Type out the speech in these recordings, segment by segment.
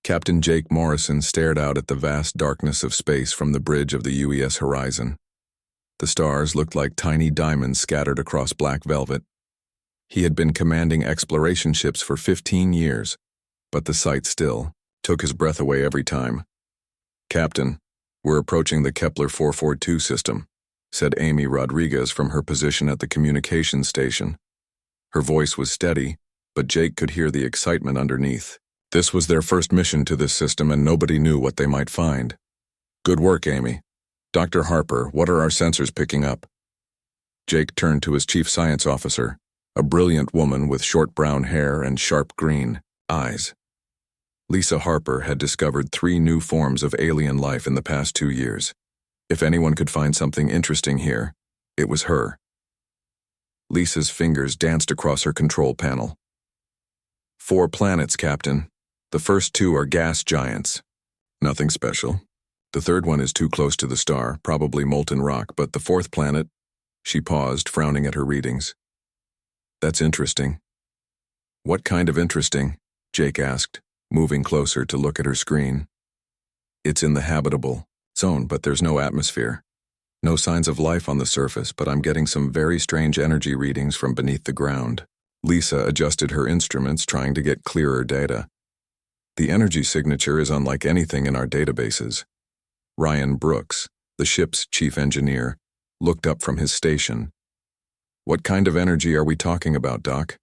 Captain Jake Morrison stared out at the vast darkness of space from the bridge of the UES horizon. The stars looked like tiny diamonds scattered across black velvet. He had been commanding exploration ships for 15 years, but the sight still took his breath away every time. "Captain, we're approaching the Kepler 442 system," said Amy Rodriguez from her position at the communications station. Her voice was steady, but Jake could hear the excitement underneath. This was their first mission to this system and nobody knew what they might find. "Good work, Amy. Dr. Harper, what are our sensors picking up?" Jake turned to his chief science officer, a brilliant woman with short brown hair and sharp green eyes. Lisa Harper had discovered 3 new forms of alien life in the past 2 years. If anyone could find something interesting here, it was her. Lisa's fingers danced across her control panel. 4 planets, Captain. The first 2 are gas giants. Nothing special. The third one is too close to the star, probably molten rock, but the 4th planet—" She paused, frowning at her readings. "That's interesting." "What kind of interesting?" Jake asked, moving closer to look at her screen. "It's in the habitable zone, but there's no atmosphere. No signs of life on the surface, but I'm getting some very strange energy readings from beneath the ground." Lisa adjusted her instruments, trying to get clearer data. "The energy signature is unlike anything in our databases." Ryan Brooks, the ship's chief engineer, looked up from his station. "What kind of energy are we talking about, Doc?"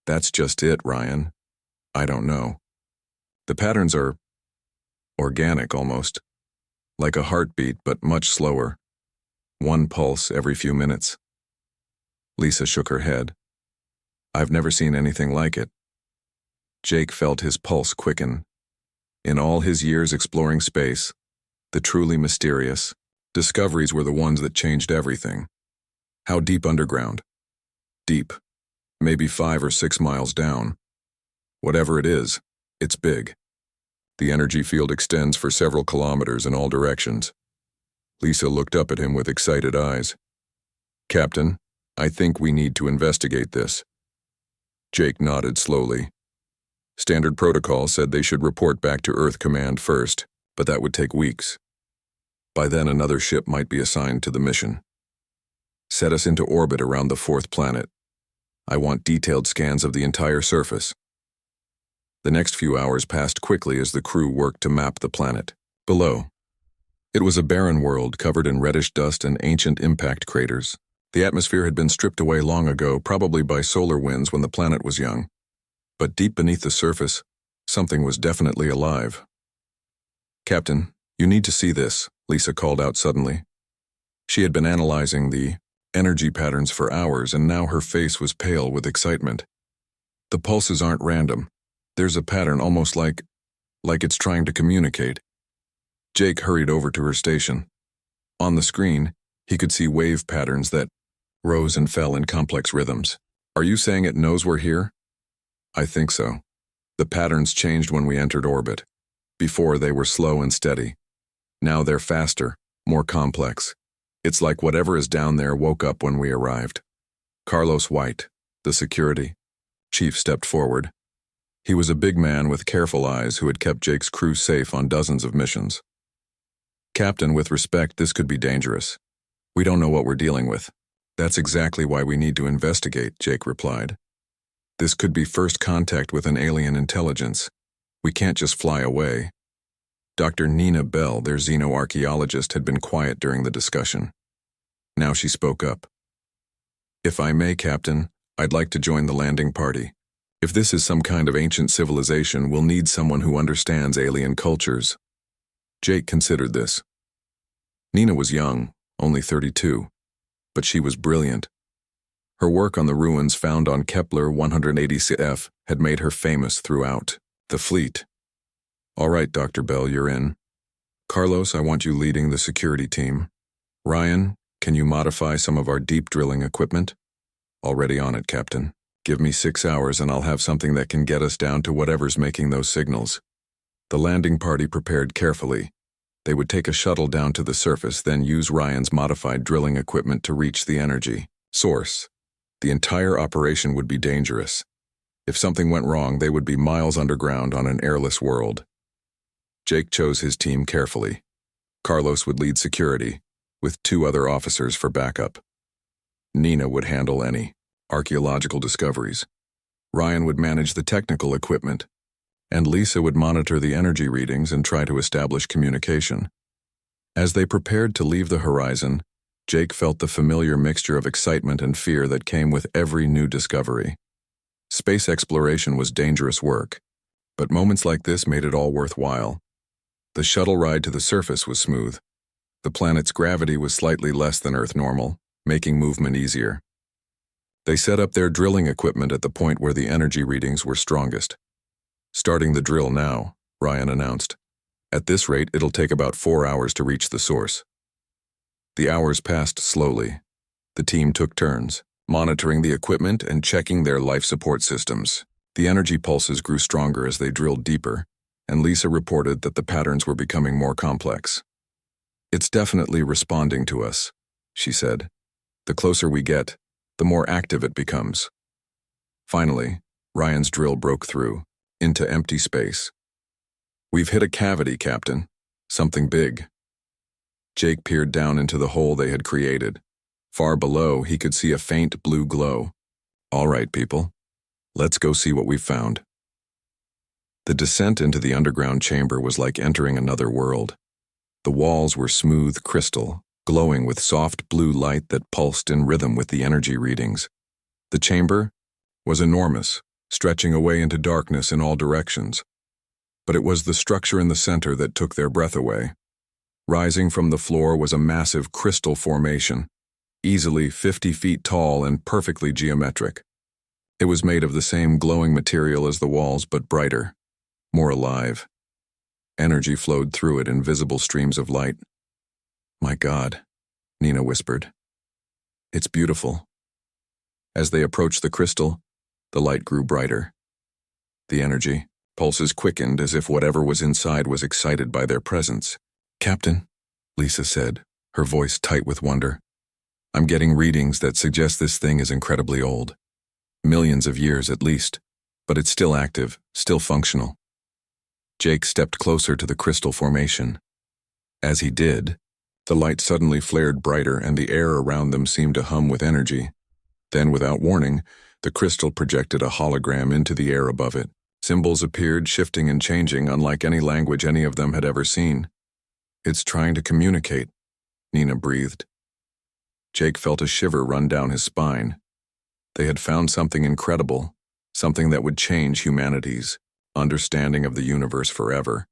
"That's just it, Ryan. I don't know. The patterns are organic almost. Like a heartbeat, but much slower. 1 pulse every few minutes." Lisa shook her head. "I've never seen anything like it." Jake felt his pulse quicken. In all his years exploring space, the truly mysterious discoveries were the ones that changed everything. "How deep underground?" "Deep. Maybe 5 or 6 miles down. Whatever it is, it's big. The energy field extends for several kilometers in all directions." Lisa looked up at him with excited eyes. "Captain, I think we need to investigate this." Jake nodded slowly. Standard protocol said they should report back to Earth Command first, but that would take weeks. By then another ship might be assigned to the mission. "Set us into orbit around the 4th planet. I want detailed scans of the entire surface." The next few hours passed quickly as the crew worked to map the planet. Below, it was a barren world covered in reddish dust and ancient impact craters. The atmosphere had been stripped away long ago, probably by solar winds when the planet was young. But deep beneath the surface, something was definitely alive. "Captain, you need to see this," Lisa called out suddenly. She had been analyzing the energy patterns for hours, and now her face was pale with excitement. "The pulses aren't random. There's a pattern almost like it's trying to communicate." Jake hurried over to her station. On the screen, he could see wave patterns that rose and fell in complex rhythms. "Are you saying it knows we're here?" "I think so. The patterns changed when we entered orbit. Before they were slow and steady. Now they're faster, more complex. It's like whatever is down there woke up when we arrived." Carlos White, the security chief, stepped forward. He was a big man with careful eyes who had kept Jake's crew safe on dozens of missions. "Captain, with respect, this could be dangerous. We don't know what we're dealing with." "That's exactly why we need to investigate," Jake replied. "This could be first contact with an alien intelligence. We can't just fly away." Dr. Nina Bell, their xenoarchaeologist, had been quiet during the discussion. Now she spoke up. "If I may, Captain, I'd like to join the landing party. If this is some kind of ancient civilization, we'll need someone who understands alien cultures." Jake considered this. Nina was young, only 32, but she was brilliant. Her work on the ruins found on Kepler 180 CF had made her famous throughout the fleet. "All right, Dr. Bell, you're in. Carlos, I want you leading the security team. Ryan, can you modify some of our deep drilling equipment?" "Already on it, Captain. Give me 6 hours and I'll have something that can get us down to whatever's making those signals." The landing party prepared carefully. They would take a shuttle down to the surface, then use Ryan's modified drilling equipment to reach the energy source. The entire operation would be dangerous. If something went wrong, they would be miles underground on an airless world. Jake chose his team carefully. Carlos would lead security, with 2 other officers for backup. Nina would handle any archaeological discoveries. Ryan would manage the technical equipment, and Lisa would monitor the energy readings and try to establish communication. As they prepared to leave the horizon, Jake felt the familiar mixture of excitement and fear that came with every new discovery. Space exploration was dangerous work, but moments like this made it all worthwhile. The shuttle ride to the surface was smooth. The planet's gravity was slightly less than Earth normal, making movement easier. They set up their drilling equipment at the point where the energy readings were strongest. "Starting the drill now," Ryan announced. "At this rate, it'll take about 4 hours to reach the source." The hours passed slowly. The team took turns, monitoring the equipment and checking their life support systems. The energy pulses grew stronger as they drilled deeper, and Lisa reported that the patterns were becoming more complex. "It's definitely responding to us," she said. "The closer we get, the more active it becomes." Finally, Ryan's drill broke through, into empty space. "We've hit a cavity, Captain. Something big." Jake peered down into the hole they had created. Far below, he could see a faint blue glow. "All right, people. Let's go see what we've found." The descent into the underground chamber was like entering another world. The walls were smooth crystal, glowing with soft blue light that pulsed in rhythm with the energy readings. The chamber was enormous, stretching away into darkness in all directions. But it was the structure in the center that took their breath away. Rising from the floor was a massive crystal formation, easily 50 feet tall and perfectly geometric. It was made of the same glowing material as the walls, but brighter, more alive. Energy flowed through it in visible streams of light. "My God," Nina whispered. "It's beautiful." As they approached the crystal, the light grew brighter. The energy pulses quickened as if whatever was inside was excited by their presence. "Captain," Lisa said, her voice tight with wonder, "I'm getting readings that suggest this thing is incredibly old. Millions of years at least, but it's still active, still functional." Jake stepped closer to the crystal formation. As he did, the light suddenly flared brighter and the air around them seemed to hum with energy. Then, without warning, the crystal projected a hologram into the air above it. Symbols appeared, shifting and changing, unlike any language any of them had ever seen. "It's trying to communicate," Nina breathed. Jake felt a shiver run down his spine. They had found something incredible, something that would change humanity's understanding of the universe forever.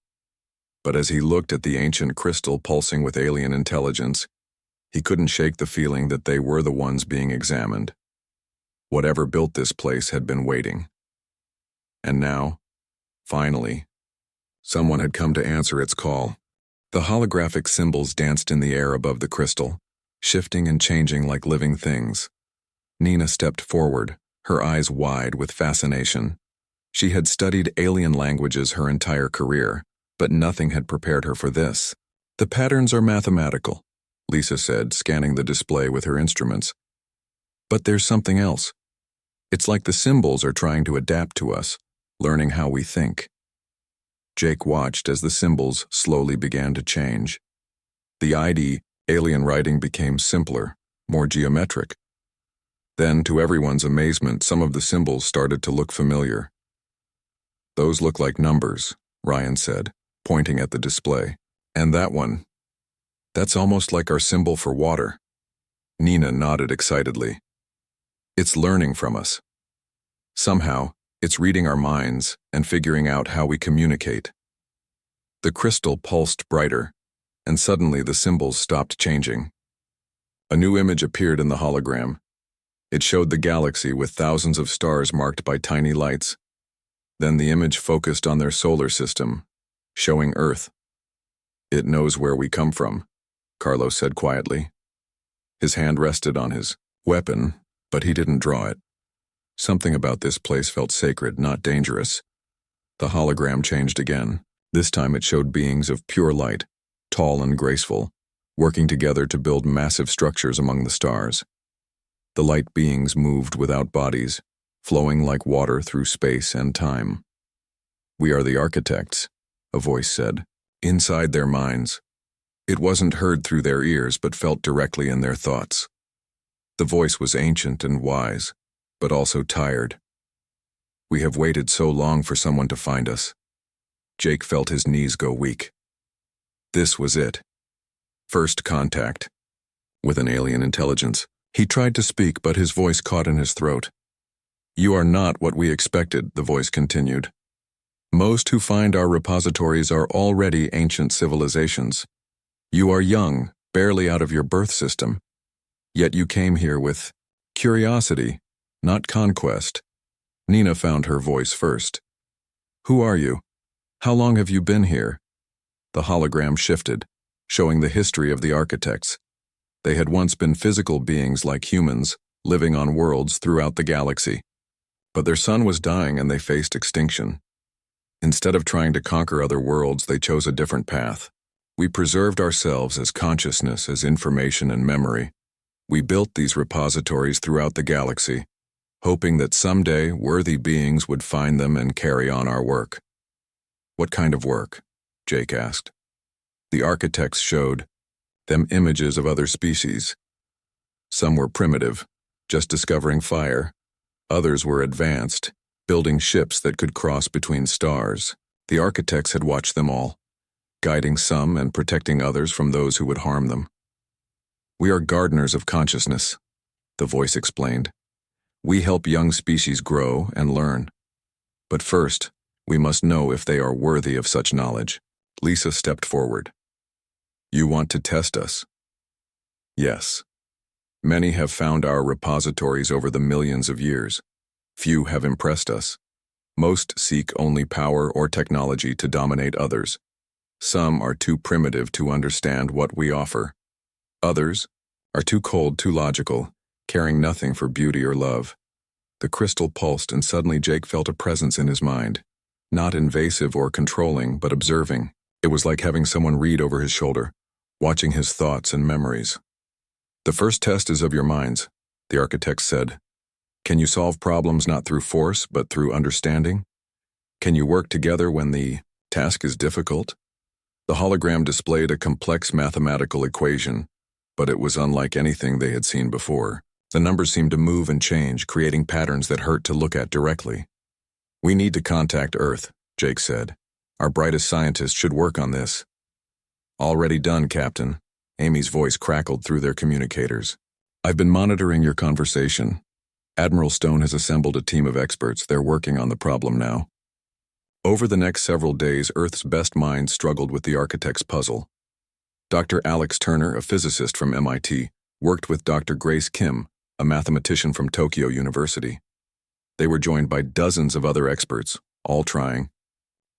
But as he looked at the ancient crystal pulsing with alien intelligence, he couldn't shake the feeling that they were the ones being examined. Whatever built this place had been waiting. And now, finally, someone had come to answer its call. The holographic symbols danced in the air above the crystal, shifting and changing like living things. Nina stepped forward, her eyes wide with fascination. She had studied alien languages her entire career, but nothing had prepared her for this. "The patterns are mathematical," Lisa said, scanning the display with her instruments. "But there's something else. It's like the symbols are trying to adapt to us, learning how we think." Jake watched as the symbols slowly began to change. The ID alien writing became simpler, more geometric. Then, to everyone's amazement, some of the symbols started to look familiar. "Those look like numbers," Ryan said, pointing at the display. "And that one, that's almost like our symbol for water." Nina nodded excitedly. "It's learning from us. Somehow, it's reading our minds and figuring out how we communicate." The crystal pulsed brighter, and suddenly the symbols stopped changing. A new image appeared in the hologram. It showed the galaxy with thousands of stars marked by tiny lights. Then the image focused on their solar system, showing Earth. "It knows where we come from," Carlos said quietly. His hand rested on his weapon, but he didn't draw it. Something about this place felt sacred, not dangerous. The hologram changed again. This time it showed beings of pure light, tall and graceful, working together to build massive structures among the stars. The light beings moved without bodies, flowing like water through space and time. "We are the architects," a voice said, inside their minds. It wasn't heard through their ears but felt directly in their thoughts. The voice was ancient and wise, but also tired. "We have waited so long for someone to find us." Jake felt his knees go weak. This was it. First contact with an alien intelligence. He tried to speak, but his voice caught in his throat. "You are not what we expected," the voice continued. "Most who find our repositories are already ancient civilizations. You are young, barely out of your birth system. Yet you came here with curiosity, not conquest." Nina found her voice first. "Who are you? How long have you been here?" The hologram shifted, showing the history of the architects. They had once been physical beings like humans, living on worlds throughout the galaxy. But their sun was dying and they faced extinction. Instead of trying to conquer other worlds, they chose a different path. "We preserved ourselves as consciousness, as information and memory. We built these repositories throughout the galaxy, hoping that someday worthy beings would find them and carry on our work." "What kind of work?" Jake asked. The architects showed them images of other species. Some were primitive, just discovering fire. Others were advanced, building ships that could cross between stars. The architects had watched them all, guiding some and protecting others from those who would harm them. "We are gardeners of consciousness," the voice explained. "We help young species grow and learn. But first, we must know if they are worthy of such knowledge." Lisa stepped forward. "You want to test us?" "Yes. Many have found our repositories over the millions of years. Few have impressed us. Most seek only power or technology to dominate others. Some are too primitive to understand what we offer. Others are too cold, too logical, caring nothing for beauty or love." The crystal pulsed and suddenly Jake felt a presence in his mind. Not invasive or controlling, but observing. It was like having someone read over his shoulder, watching his thoughts and memories. "The first test is of your minds," the architect said. "Can you solve problems not through force, but through understanding? Can you work together when the task is difficult?" The hologram displayed a complex mathematical equation, but it was unlike anything they had seen before. The numbers seemed to move and change, creating patterns that hurt to look at directly. "We need to contact Earth," Jake said. "Our brightest scientists should work on this." "Already done, Captain." Amy's voice crackled through their communicators. "I've been monitoring your conversation. Admiral Stone has assembled a team of experts. They're working on the problem now." Over the next several days, Earth's best minds struggled with the architect's puzzle. Dr. Alex Turner, a physicist from MIT, worked with Dr. Grace Kim, a mathematician from Tokyo University. They were joined by dozens of other experts, all trying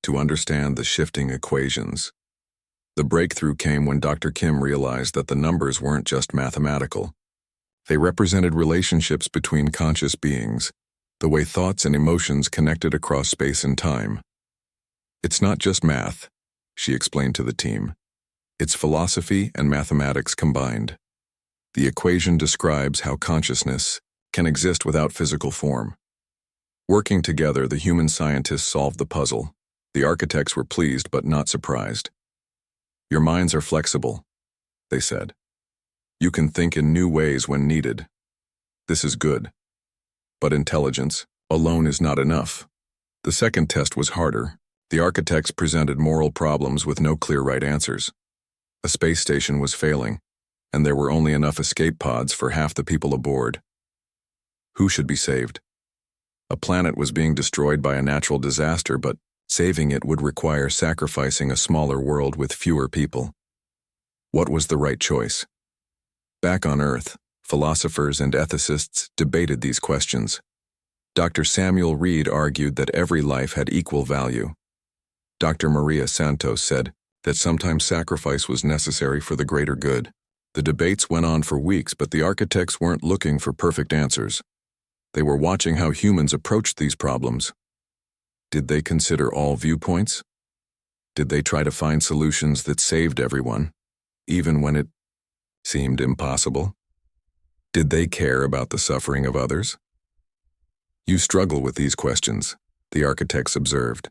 to understand the shifting equations. The breakthrough came when Dr. Kim realized that the numbers weren't just mathematical. They represented relationships between conscious beings, the way thoughts and emotions connected across space and time. "It's not just math," she explained to the team. "It's philosophy and mathematics combined. The equation describes how consciousness can exist without physical form." Working together, the human scientists solved the puzzle. The architects were pleased but not surprised. "Your minds are flexible," they said. "You can think in new ways when needed. This is good. But intelligence alone is not enough." The second test was harder. The architects presented moral problems with no clear right answers. A space station was failing, and there were only enough escape pods for half the people aboard. Who should be saved? A planet was being destroyed by a natural disaster, but saving it would require sacrificing a smaller world with fewer people. What was the right choice? Back on Earth, philosophers and ethicists debated these questions. Dr. Samuel Reed argued that every life had equal value. Dr. Maria Santos said that sometimes sacrifice was necessary for the greater good. The debates went on for weeks, but the architects weren't looking for perfect answers. They were watching how humans approached these problems. Did they consider all viewpoints? Did they try to find solutions that saved everyone, even when it seemed impossible? Did they care about the suffering of others? You struggle with these questions, the architects observed.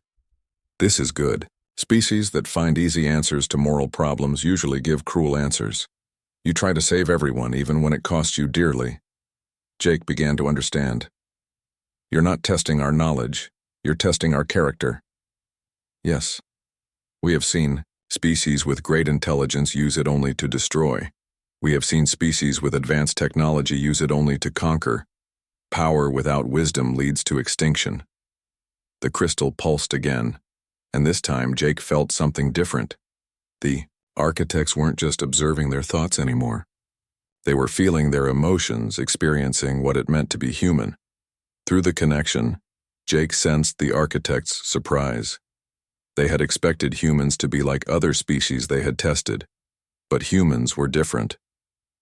This is good. Species that find easy answers to moral problems usually give cruel answers. You try to save everyone even when it costs you dearly. Jake began to understand. You're not testing our knowledge, you're testing our character. Yes. We have seen species with great intelligence use it only to destroy. We have seen species with advanced technology use it only to conquer. Power without wisdom leads to extinction. The crystal pulsed again, and this time Jake felt something different. The architects weren't just observing their thoughts anymore. They were feeling their emotions, experiencing what it meant to be human. Through the connection, Jake sensed the architects' surprise. They had expected humans to be like other species they had tested, but humans were different.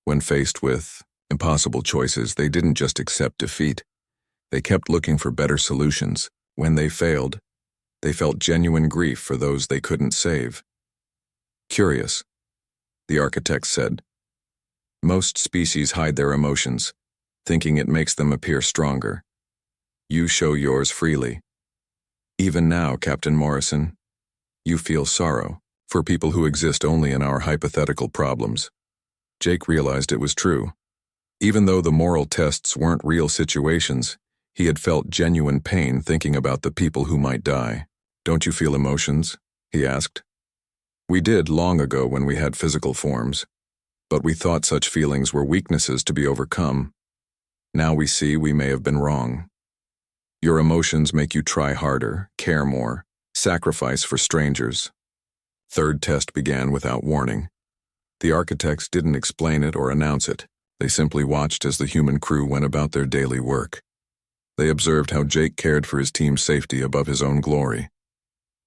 When faced with impossible choices, they didn't just accept defeat. They kept looking for better solutions. When they failed, they felt genuine grief for those they couldn't save. Curious, the architect said. Most species hide their emotions, thinking it makes them appear stronger. You show yours freely. Even now, Captain Morrison, you feel sorrow for people who exist only in our hypothetical problems. Jake realized it was true. Even though the moral tests weren't real situations, he had felt genuine pain thinking about the people who might die. Don't you feel emotions? He asked. We did long ago when we had physical forms, but we thought such feelings were weaknesses to be overcome. Now we see we may have been wrong. Your emotions make you try harder, care more, sacrifice for strangers. Third test began without warning. The architects didn't explain it or announce it. They simply watched as the human crew went about their daily work. They observed how Jake cared for his team's safety above his own glory.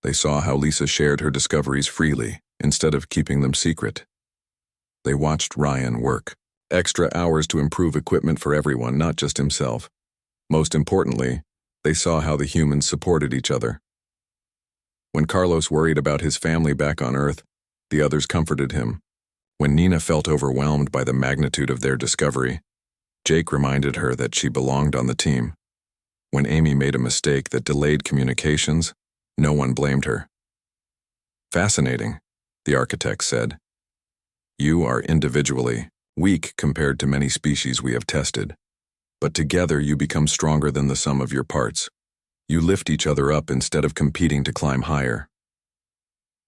They saw how Lisa shared her discoveries freely, instead of keeping them secret. They watched Ryan work, extra hours to improve equipment for everyone, not just himself. Most importantly, they saw how the humans supported each other. When Carlos worried about his family back on Earth, the others comforted him. When Nina felt overwhelmed by the magnitude of their discovery, Jake reminded her that she belonged on the team. When Amy made a mistake that delayed communications, no one blamed her. Fascinating, the architect said. You are individually weak compared to many species we have tested, but together you become stronger than the sum of your parts. You lift each other up instead of competing to climb higher.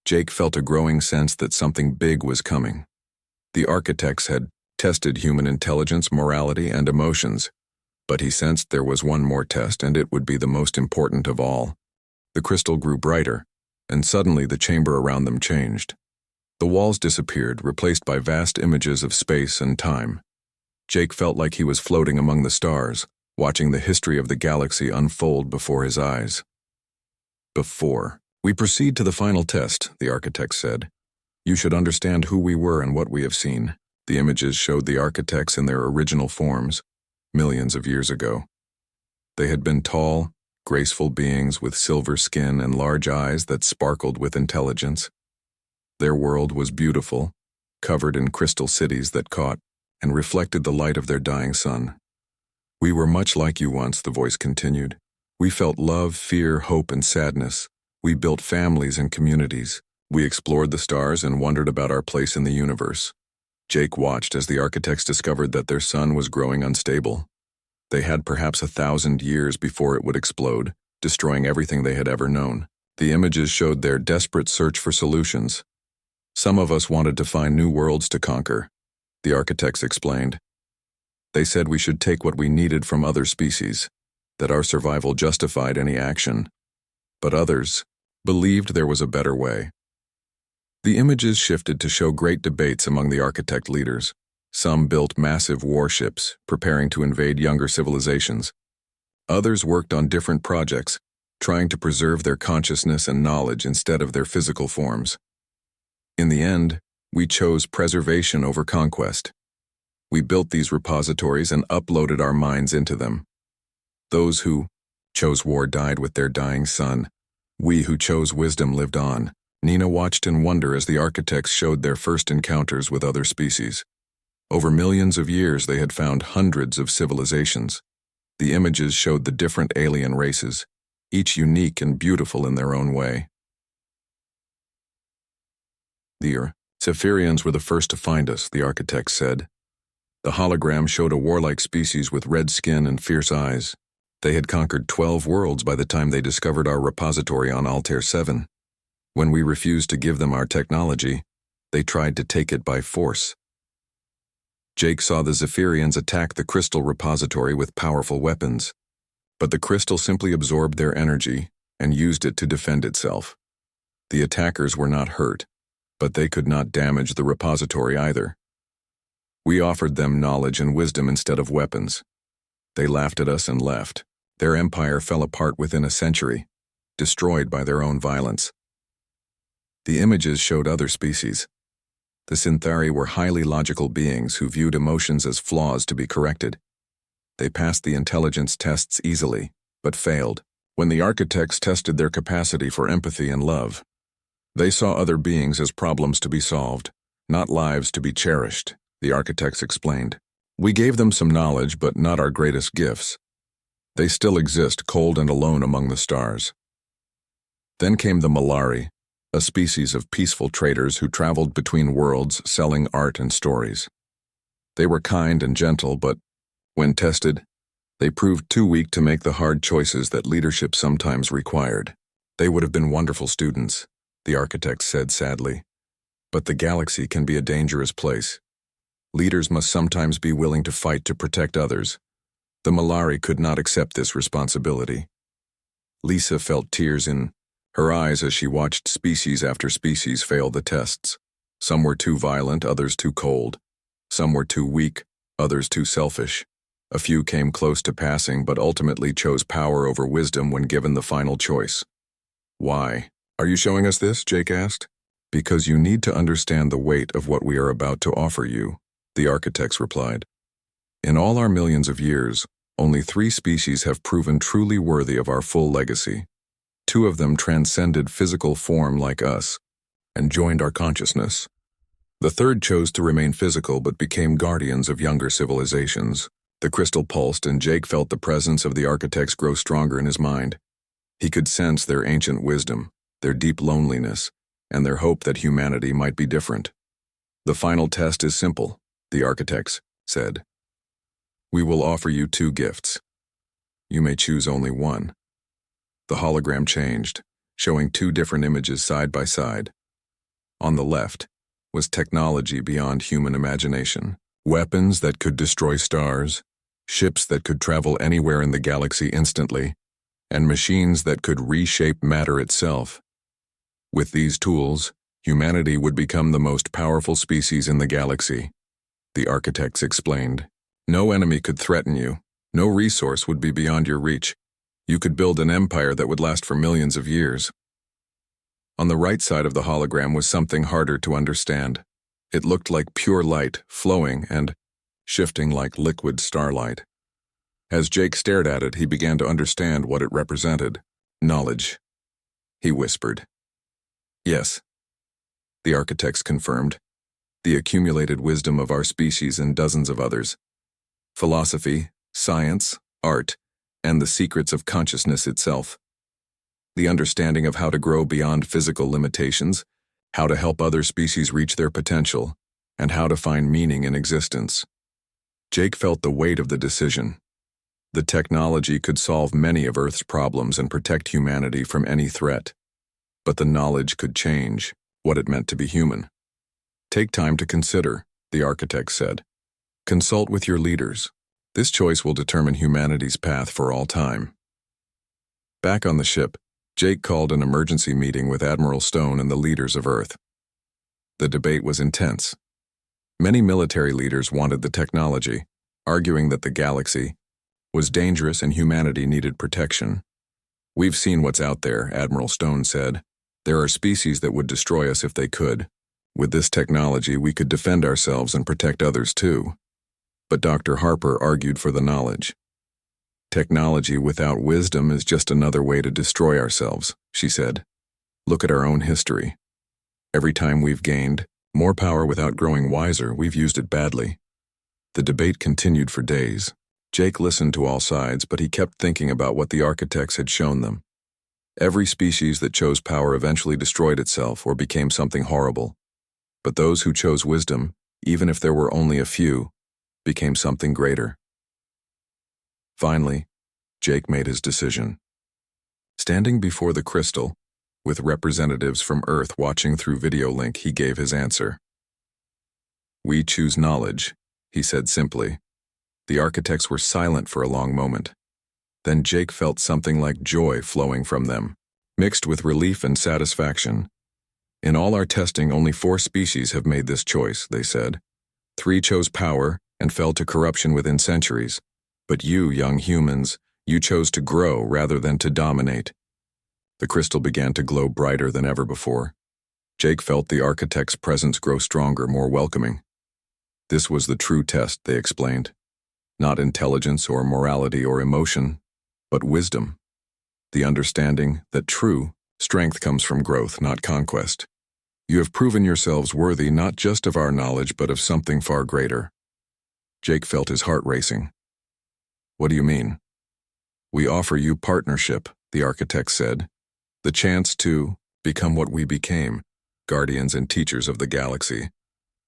Jake felt a growing sense that something big was coming. The architects had tested human intelligence, morality, and emotions, but he sensed there was one more test, and it would be the most important of all. The crystal grew brighter, and suddenly the chamber around them changed. The walls disappeared, replaced by vast images of space and time. Jake felt like he was floating among the stars, watching the history of the galaxy unfold before his eyes. Before we proceed to the final test, the architect said, you should understand who we were and what we have seen. The images showed the architects in their original forms, millions of years ago. They had been tall, graceful beings with silver skin and large eyes that sparkled with intelligence. Their world was beautiful, covered in crystal cities that caught and reflected the light of their dying sun. We were much like you once, the voice continued. We felt love, fear, hope, and sadness. We built families and communities. We explored the stars and wondered about our place in the universe. Jake watched as the architects discovered that their sun was growing unstable. They had perhaps 1,000 years before it would explode, destroying everything they had ever known. The images showed their desperate search for solutions. Some of us wanted to find new worlds to conquer, the architects explained. They said we should take what we needed from other species, that our survival justified any action. But others believed there was a better way. The images shifted to show great debates among the architect leaders. Some built massive warships, preparing to invade younger civilizations. Others worked on different projects, trying to preserve their consciousness and knowledge instead of their physical forms. In the end, we chose preservation over conquest. We built these repositories and uploaded our minds into them. Those who chose war died with their dying sun. We who chose wisdom lived on. Nina watched in wonder as the architects showed their first encounters with other species. Over millions of years, they had found hundreds of civilizations. The images showed the different alien races, each unique and beautiful in their own way. The Zephyrians were the first to find us, the architect said. The hologram showed a warlike species with red skin and fierce eyes. They had conquered 12 worlds by the time they discovered our repository on Altair 7. When we refused to give them our technology, they tried to take it by force. Jake saw the Zephyrians attack the crystal repository with powerful weapons, but the crystal simply absorbed their energy and used it to defend itself. The attackers were not hurt, but they could not damage the repository either. We offered them knowledge and wisdom instead of weapons. They laughed at us and left. Their empire fell apart within a century, destroyed by their own violence. The images showed other species. The Synthari were highly logical beings who viewed emotions as flaws to be corrected. They passed the intelligence tests easily, but failed. When the architects tested their capacity for empathy and love, they saw other beings as problems to be solved, not lives to be cherished, the architects explained. We gave them some knowledge, but not our greatest gifts. They still exist cold and alone among the stars. Then came the Malari, a species of peaceful traders who traveled between worlds selling art and stories. They were kind and gentle, but when tested, they proved too weak to make the hard choices that leadership sometimes required. They would have been wonderful students, the architect said sadly. But the galaxy can be a dangerous place. Leaders must sometimes be willing to fight to protect others. The Malari could not accept this responsibility. Lisa felt tears in her eyes as she watched species after species fail the tests. Some were too violent, others too cold. Some were too weak, others too selfish. A few came close to passing, but ultimately chose power over wisdom when given the final choice. Why? Are you showing us this? Jake asked. Because you need to understand the weight of what we are about to offer you, the architects replied. In all our millions of years, only 3 species have proven truly worthy of our full legacy. 2 of them transcended physical form like us and joined our consciousness. The third chose to remain physical but became guardians of younger civilizations. The crystal pulsed and Jake felt the presence of the architects grow stronger in his mind. He could sense their ancient wisdom, their deep loneliness, and their hope that humanity might be different. The final test is simple, the architects said. We will offer you 2 gifts. You may choose only one. The hologram changed, showing 2 different images side by side. On the left was technology beyond human imagination. Weapons that could destroy stars, ships that could travel anywhere in the galaxy instantly, and machines that could reshape matter itself. With these tools, humanity would become the most powerful species in the galaxy, the architects explained. No enemy could threaten you. No resource would be beyond your reach. You could build an empire that would last for millions of years. On the right side of the hologram was something harder to understand. It looked like pure light, flowing and shifting like liquid starlight. As Jake stared at it, he began to understand what it represented. Knowledge, he whispered. Yes, the architects confirmed. The accumulated wisdom of our species and dozens of others. Philosophy, science, art, and the secrets of consciousness itself. The understanding of how to grow beyond physical limitations, how to help other species reach their potential, and how to find meaning in existence. Jake felt the weight of the decision. The technology could solve many of Earth's problems and protect humanity from any threat. But the knowledge could change what it meant to be human. Take time to consider, the architect said. Consult with your leaders. This choice will determine humanity's path for all time. Back on the ship, Jake called an emergency meeting with Admiral Stone and the leaders of Earth. The debate was intense. Many military leaders wanted the technology, arguing that the galaxy was dangerous and humanity needed protection. We've seen what's out there, Admiral Stone said. There are species that would destroy us if they could. With this technology, we could defend ourselves and protect others too. But Dr. Harper argued for the knowledge. Technology without wisdom is just another way to destroy ourselves, she said. Look at our own history. Every time we've gained more power without growing wiser, we've used it badly. The debate continued for days. Jake listened to all sides, but he kept thinking about what the architects had shown them. Every species that chose power eventually destroyed itself or became something horrible. But those who chose wisdom, even if there were only a few, became something greater. Finally, Jake made his decision. Standing before the crystal, with representatives from Earth watching through video link, he gave his answer. "We choose knowledge," he said simply. The architects were silent for a long moment. Then Jake felt something like joy flowing from them, mixed with relief and satisfaction. "In all our testing, only 4 species have made this choice," they said. 3 chose power and fell to corruption within centuries. But you, young humans, you chose to grow rather than to dominate. The crystal began to glow brighter than ever before. Jake felt the architect's presence grow stronger, more welcoming. This was the true test, they explained. Not intelligence or morality or emotion, but wisdom. The understanding that true strength comes from growth, not conquest. You have proven yourselves worthy not just of our knowledge, but of something far greater. Jake felt his heart racing. "What do you mean?" "We offer you partnership," the architect said. "The chance to become what we became, guardians and teachers of the galaxy.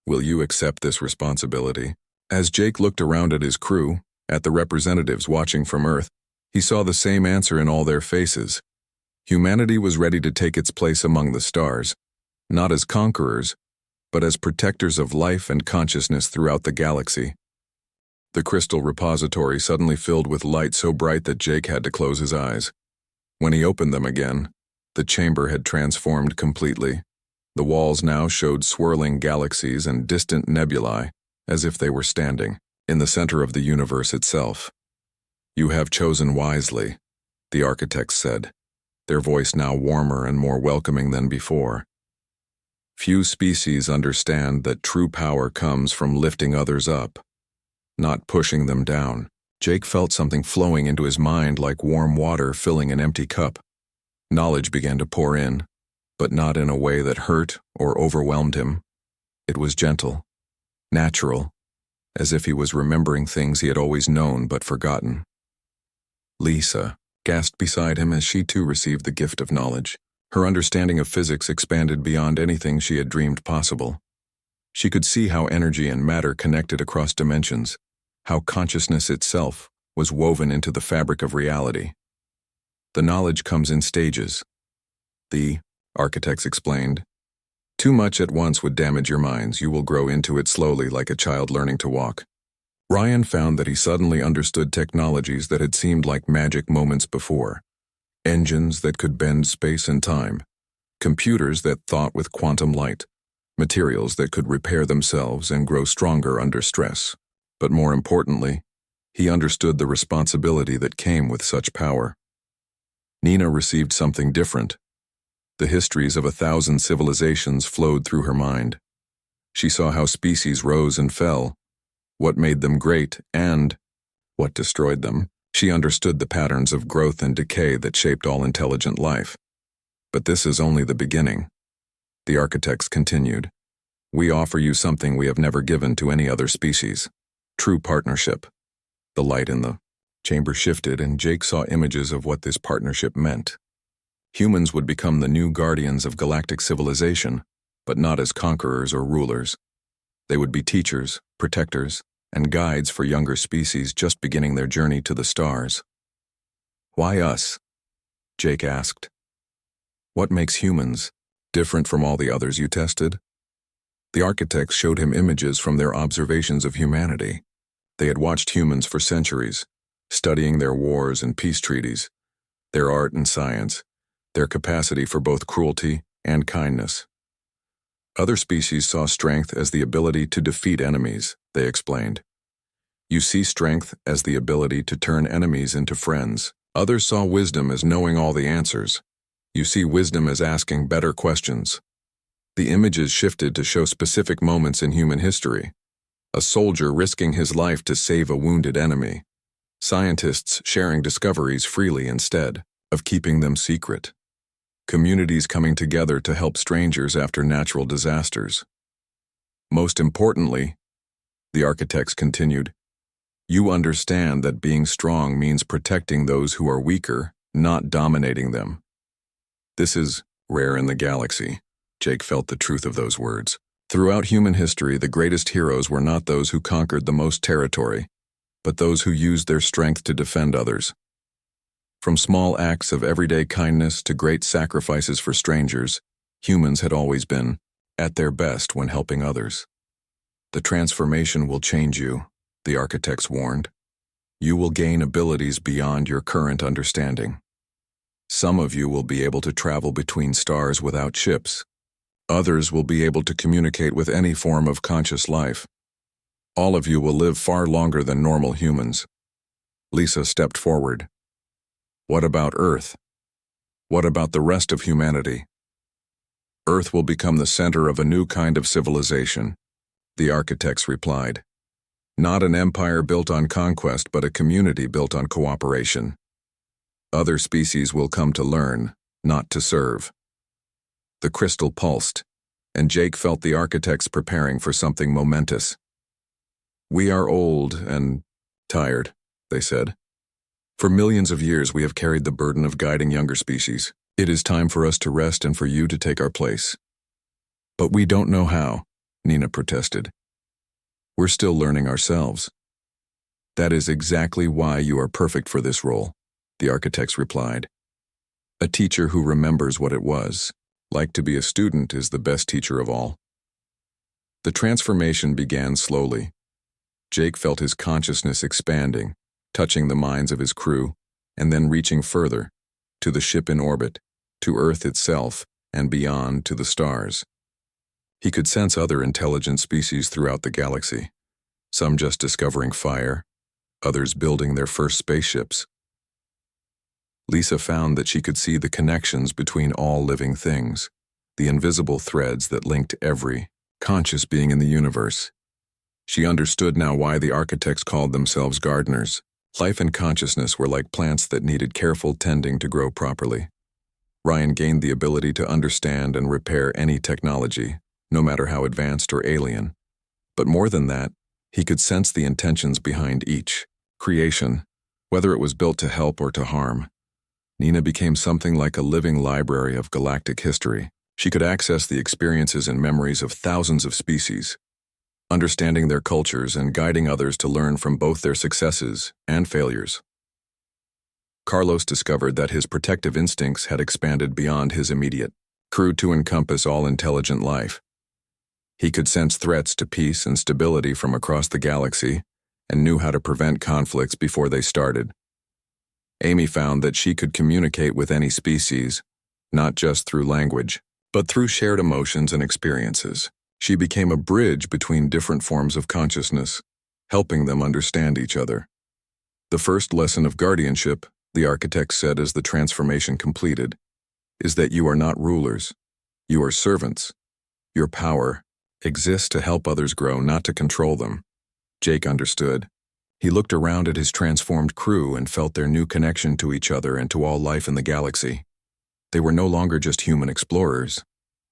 Will you accept this responsibility?" As Jake looked around at his crew, at the representatives watching from Earth, he saw the same answer in all their faces. Humanity was ready to take its place among the stars, not as conquerors, but as protectors of life and consciousness throughout the galaxy. The crystal repository suddenly filled with light so bright that Jake had to close his eyes. When he opened them again, the chamber had transformed completely. The walls now showed swirling galaxies and distant nebulae, as if they were standing in the center of the universe itself. "You have chosen wisely," the architects said, their voice now warmer and more welcoming than before. "Few species understand that true power comes from lifting others up, not pushing them down." Jake felt something flowing into his mind like warm water filling an empty cup. Knowledge began to pour in, but not in a way that hurt or overwhelmed him. It was gentle, natural, as if he was remembering things he had always known but forgotten. Lisa gasped beside him as she too received the gift of knowledge. Her understanding of physics expanded beyond anything she had dreamed possible. She could see how energy and matter connected across dimensions, how consciousness itself was woven into the fabric of reality. "The knowledge comes in stages," the architects explained. "Too much at once would damage your minds. You will grow into it slowly, like a child learning to walk." Ryan found that he suddenly understood technologies that had seemed like magic moments before. Engines that could bend space and time, computers that thought with quantum light, materials that could repair themselves and grow stronger under stress. But more importantly, he understood the responsibility that came with such power. Nina received something different. The histories of 1,000 civilizations flowed through her mind. She saw how species rose and fell, what made them great and what destroyed them. She understood the patterns of growth and decay that shaped all intelligent life. But this is only the beginning. The architects continued. "We offer you something we have never given to any other species. True partnership." The light in the chamber shifted, and Jake saw images of what this partnership meant. Humans would become the new guardians of galactic civilization, but not as conquerors or rulers. They would be teachers, protectors, and guides for younger species just beginning their journey to the stars. "Why us?" Jake asked. "What makes humans different from all the others you tested?" The architects showed him images from their observations of humanity. They had watched humans for centuries, studying their wars and peace treaties, their art and science, their capacity for both cruelty and kindness. Other species saw strength as the ability to defeat enemies, they explained. "You see strength as the ability to turn enemies into friends." Others saw wisdom as knowing all the answers. "You see wisdom as asking better questions." The images shifted to show specific moments in human history. A soldier risking his life to save a wounded enemy. Scientists sharing discoveries freely instead of keeping them secret. Communities coming together to help strangers after natural disasters. Most importantly, the architects continued, You understand that being strong means protecting those who are weaker, not dominating them. This is rare in the galaxy. Jake felt the truth of those words. Throughout human history, the greatest heroes were not those who conquered the most territory, but those who used their strength to defend others. From small acts of everyday kindness to great sacrifices for strangers, humans had always been at their best when helping others. The transformation will change you, the architects warned. You will gain abilities beyond your current understanding. Some of you will be able to travel between stars without ships. Others will be able to communicate with any form of conscious life. All of you will live far longer than normal humans. Lisa stepped forward. What about Earth? What about the rest of humanity? Earth will become the center of a new kind of civilization, the architects replied. Not an empire built on conquest, but a community built on cooperation. Other species will come to learn, not to serve. The crystal pulsed, and Jake felt the architects preparing for something momentous. We are old and tired, they said. For millions of years we have carried the burden of guiding younger species. It is time for us to rest and for you to take our place. But we don't know how, Nina protested. We're still learning ourselves. That is exactly why you are perfect for this role, the architects replied. A teacher who remembers what it was like to be a student is the best teacher of all. The transformation began slowly. Jake felt his consciousness expanding, touching the minds of his crew, and then reaching further, to the ship in orbit, to Earth itself, and beyond to the stars. He could sense other intelligent species throughout the galaxy, some just discovering fire, others building their first spaceships. Lisa found that she could see the connections between all living things, the invisible threads that linked every conscious being in the universe. She understood now why the architects called themselves gardeners. Life and consciousness were like plants that needed careful tending to grow properly. Ryan gained the ability to understand and repair any technology, no matter how advanced or alien. But more than that, he could sense the intentions behind each creation, whether it was built to help or to harm. Nina became something like a living library of galactic history. She could access the experiences and memories of thousands of species, understanding their cultures and guiding others to learn from both their successes and failures. Carlos discovered that his protective instincts had expanded beyond his immediate crew to encompass all intelligent life. He could sense threats to peace and stability from across the galaxy and knew how to prevent conflicts before they started. Amy found that she could communicate with any species, not just through language, but through shared emotions and experiences. She became a bridge between different forms of consciousness, helping them understand each other. The first lesson of guardianship, the architect said as the transformation completed, is that you are not rulers. You are servants. Your power exists to help others grow, not to control them. Jake understood. He looked around at his transformed crew and felt their new connection to each other and to all life in the galaxy. They were no longer just human explorers.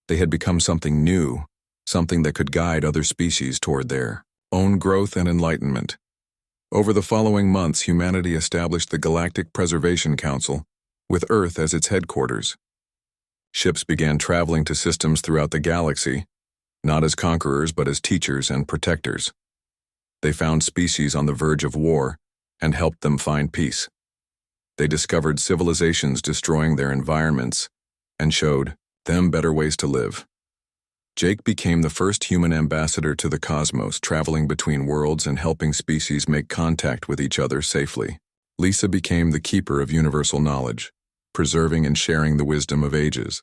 They had become something new, something that could guide other species toward their own growth and enlightenment. Over the following months, humanity established the Galactic Preservation Council, with Earth as its headquarters. Ships began traveling to systems throughout the galaxy, not as conquerors but as teachers and protectors. They found species on the verge of war and helped them find peace. They discovered civilizations destroying their environments and showed them better ways to live. Jake became the first human ambassador to the cosmos, traveling between worlds and helping species make contact with each other safely. Lisa became the keeper of universal knowledge, preserving and sharing the wisdom of ages.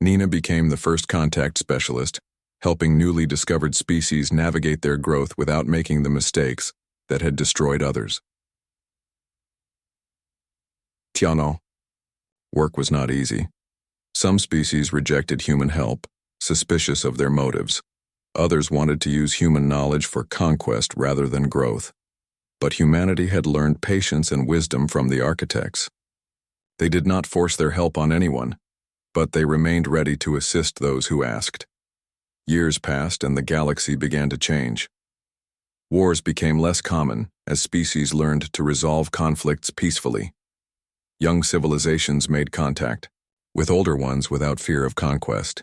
Nina became the first contact specialist, helping newly discovered species navigate their growth without making the mistakes that had destroyed others. Tiano. Work was not easy. Some species rejected human help, suspicious of their motives. Others wanted to use human knowledge for conquest rather than growth. But humanity had learned patience and wisdom from the architects. They did not force their help on anyone, but they remained ready to assist those who asked. Years passed and the galaxy began to change. Wars became less common as species learned to resolve conflicts peacefully. Young civilizations made contact with older ones without fear of conquest.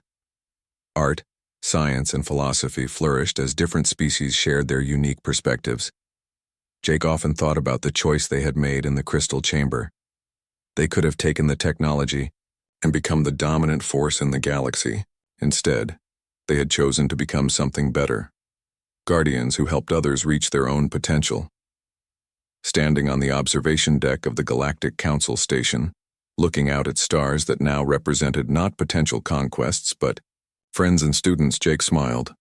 Art, science, and philosophy flourished as different species shared their unique perspectives. Jake often thought about the choice they had made in the crystal chamber. They could have taken the technology and become the dominant force in the galaxy. Instead, they had chosen to become something better. Guardians who helped others reach their own potential. Standing on the observation deck of the Galactic Council station, looking out at stars that now represented not potential conquests but friends and students, Jake smiled.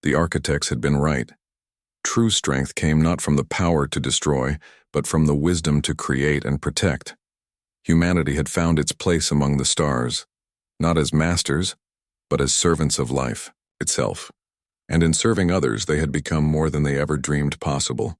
The architects had been right. True strength came not from the power to destroy, but from the wisdom to create and protect. Humanity had found its place among the stars, not as masters, but as servants of life itself. And in serving others, they had become more than they ever dreamed possible.